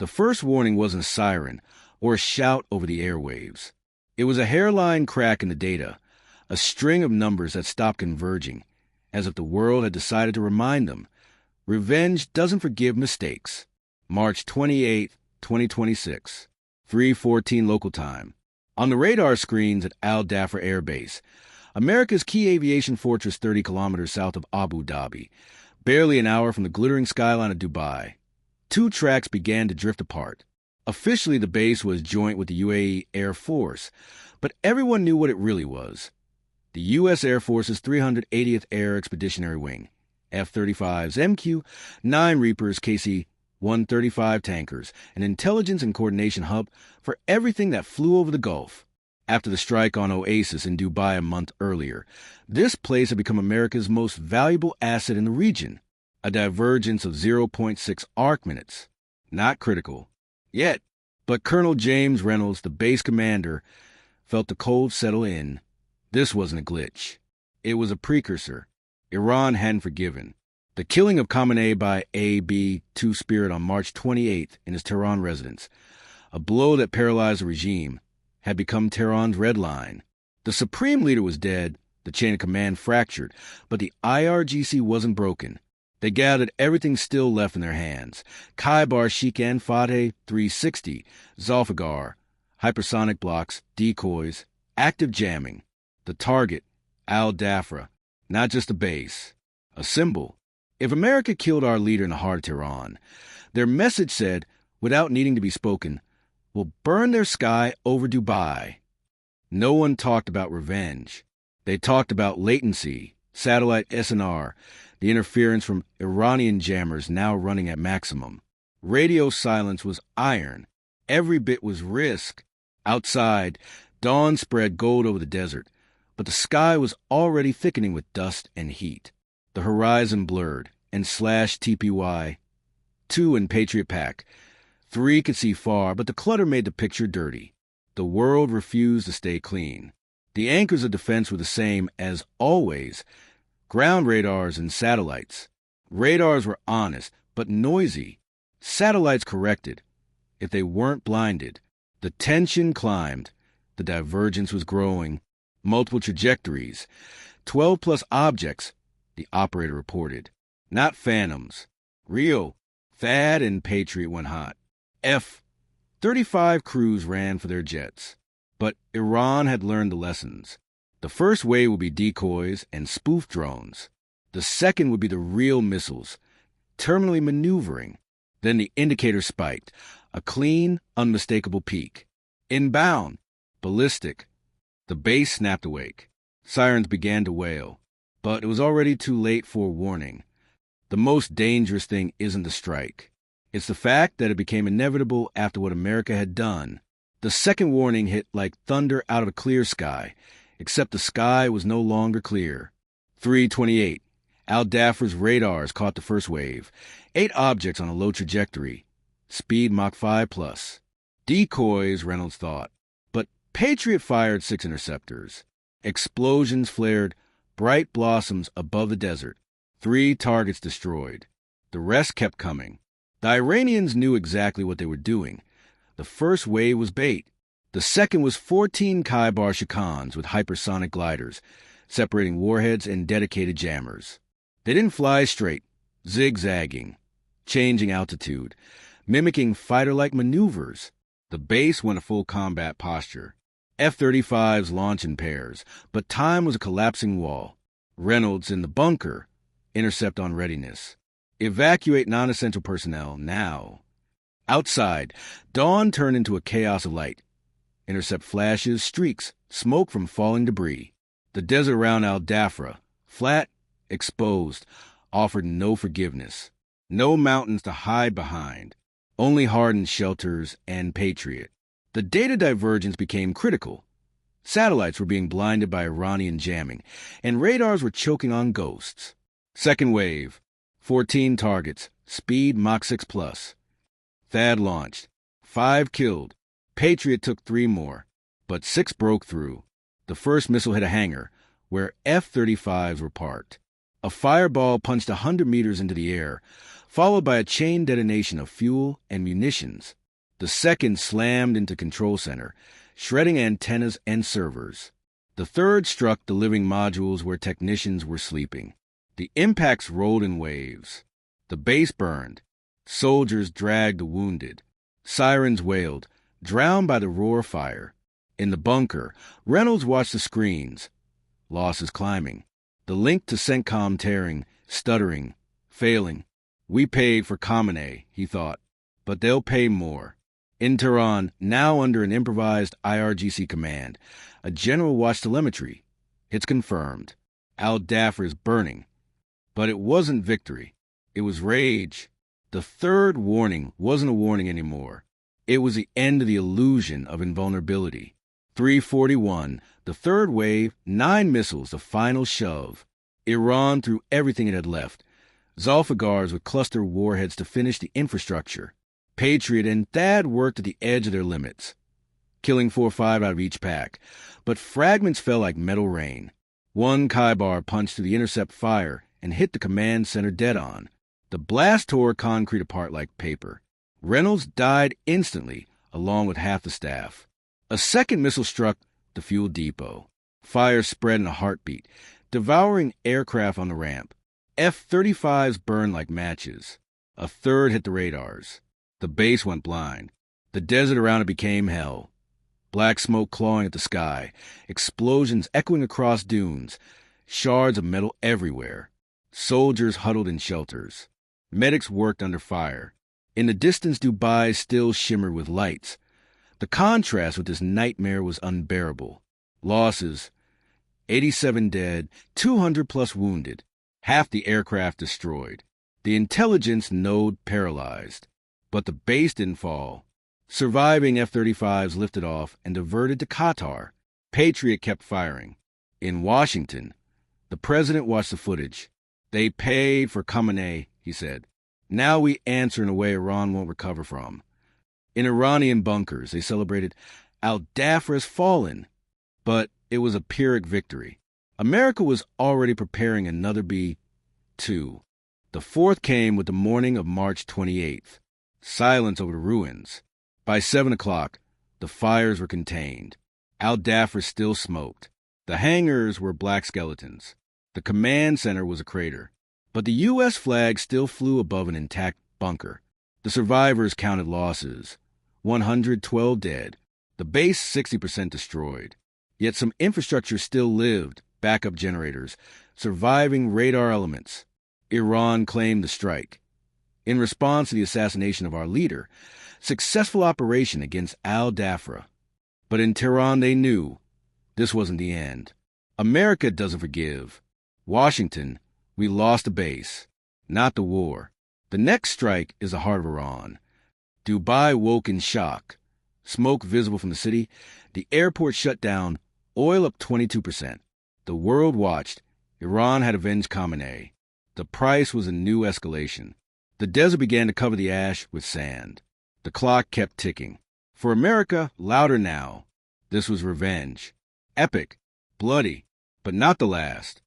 The first warning wasn't a siren or a shout over the airwaves. It was a hairline crack in the data, a string of numbers that stopped converging, as if the world had decided to remind them. Revenge doesn't forgive mistakes. March 28, 2026, 3:14 local time. On the radar screens at Dhafra Air Base, America's key aviation fortress 30 kilometers south of Abu Dhabi, barely an hour from the glittering skyline of Dubai, two tracks began to drift apart. Officially, the base was joint with the UAE Air Force, but everyone knew what it really was. The U.S. Air Force's 380th Air Expeditionary Wing, F-35s, MQ-9 Reapers, KC-135 tankers, an intelligence and coordination hub for everything that flew over the Gulf. After the strike on Oasis in Dubai a month earlier, this place had become America's most valuable asset in the region, a divergence of 0.6 arc minutes. Not critical. Yet, but Colonel James Reynolds, the base commander, felt the cold settle in. This wasn't a glitch. It was a precursor. Iran hadn't forgiven. The killing of Khamenei by AB-2 Spirit on March 28th in his Tehran residence, a blow that paralyzed the regime, had become Tehran's red line. The supreme leader was dead, the chain of command fractured, but the IRGC wasn't broken. They gathered everything still left in their hands: Kheibar Shekan and 360, Zulfiqar, hypersonic blocks, decoys, active jamming. The target, Dhafra, not just a base, a symbol. If America killed our leader in the heart of Tehran, their message said, without needing to be spoken, we'll burn their sky over Dubai. No one talked about revenge. They talked about latency, satellite SNR, the interference from Iranian jammers now running at maximum. Radio silence was iron. Every bit was risk. Outside, dawn spread gold over the desert, but the sky was already thickening with dust and heat. The horizon blurred, and slash TPY. 2 in Patriot Pack. 3 could see far, but the clutter made the picture dirty. The world refused to stay clean. The anchors of defense were the same as always: ground radars and satellites. Radars were honest, but noisy. Satellites corrected. If they weren't blinded, the tension climbed. The divergence was growing. Multiple trajectories. 12-plus objects, the operator reported. Not phantoms. Real. THAAD and Patriot went hot. F-35 crews ran for their jets. But Iran had learned the lessons. The first wave would be decoys and spoof drones. The second would be the real missiles, terminally maneuvering. Then the indicator spiked, a clean, unmistakable peak. Inbound, ballistic. The base snapped awake. Sirens began to wail, but it was already too late for a warning. The most dangerous thing isn't the strike. It's the fact that it became inevitable after what America had done. The second warning hit like thunder out of a clear sky, except the sky was no longer clear. 3:28. Dhafra's radars caught the first wave. 8 objects on a low trajectory. Speed Mach 5+. Decoys, Reynolds thought. But Patriot fired 6 interceptors. Explosions flared, bright blossoms above the desert. 3 targets destroyed. The rest kept coming. The Iranians knew exactly what they were doing. The first wave was bait. The second was 14 Kheibar Shekans with hypersonic gliders, separating warheads and dedicated jammers. They didn't fly straight, zigzagging, changing altitude, mimicking fighter-like maneuvers. The base went a full combat posture. F-35s launched in pairs, but time was a collapsing wall. Reynolds in the bunker, intercept on readiness. Evacuate non-essential personnel now. Outside, dawn turned into a chaos of light. Intercept flashes, streaks, smoke from falling debris. The desert around Dhafra, flat, exposed, offered no forgiveness. No mountains to hide behind. Only hardened shelters and Patriot. The data divergence became critical. Satellites were being blinded by Iranian jamming, and radars were choking on ghosts. Second wave. 14 targets. Speed Mach 6+. THAAD launched. 5 killed. Patriot took 3 more, but 6 broke through. The first missile hit a hangar, where F-35s were parked. A fireball punched 100 meters into the air, followed by a chain detonation of fuel and munitions. The second slammed into control center, shredding antennas and servers. The third struck the living modules where technicians were sleeping. The impacts rolled in waves. The base burned. Soldiers dragged the wounded. Sirens wailed, drowned by the roar of fire. In the bunker, Reynolds watched the screens. Losses climbing. The link to CENTCOM tearing, stuttering, failing. We paid for Khamenei, he thought, but they'll pay more. In Tehran, now under an improvised IRGC command, a general watched telemetry. It's confirmed. Al-Dhafra is burning. But it wasn't victory. It was rage. The third warning wasn't a warning anymore. It was the end of the illusion of invulnerability. 341, the third wave, 9 missiles, the final shove. Iran threw everything it had left. Zulfiqars with cluster warheads to finish the infrastructure. Patriot and THAAD worked at the edge of their limits, killing 4 or 5 out of each pack. But fragments fell like metal rain. One Kheibar punched through the intercept fire and hit the command center dead on. The blast tore concrete apart like paper. Reynolds died instantly, along with half the staff. A second missile struck the fuel depot. Fire spread in a heartbeat, devouring aircraft on the ramp. F-35s burned like matches. A third hit the radars. The base went blind. The desert around it became hell. Black smoke clawing at the sky, explosions echoing across dunes, shards of metal everywhere. Soldiers huddled in shelters. Medics worked under fire. In the distance, Dubai still shimmered with lights. The contrast with this nightmare was unbearable. Losses: 87 dead, 200 plus wounded, half the aircraft destroyed. The intelligence node paralyzed. But the base didn't fall. Surviving F-35s lifted off and diverted to Qatar. Patriot kept firing. In Washington, the president watched the footage. They paid for Khamenei, he said. Now we answer in a way Iran won't recover from. In Iranian bunkers, they celebrated Al-Dhafra has fallen. But it was a Pyrrhic victory. America was already preparing another B-2. The fourth came with the morning of March 28th. Silence over the ruins. By 7 o'clock, the fires were contained. Al-Dhafra still smoked. The hangars were black skeletons. The command center was a crater. But the U.S. flag still flew above an intact bunker. The survivors counted losses. 112 dead. The base 60% destroyed. Yet some infrastructure still lived, backup generators, surviving radar elements. Iran claimed the strike. In response to the assassination of our leader, successful operation against Al-Dhafra. But in Tehran they knew this wasn't the end. America doesn't forgive. Washington, we lost the base, not the war. The next strike is the heart of Iran. Dubai woke in shock. Smoke visible from the city. The airport shut down. Oil up 22%. The world watched. Iran had avenged Khamenei. The price was a new escalation. The desert began to cover the ash with sand. The clock kept ticking. For America, louder now. This was revenge. Epic, bloody, but not the last.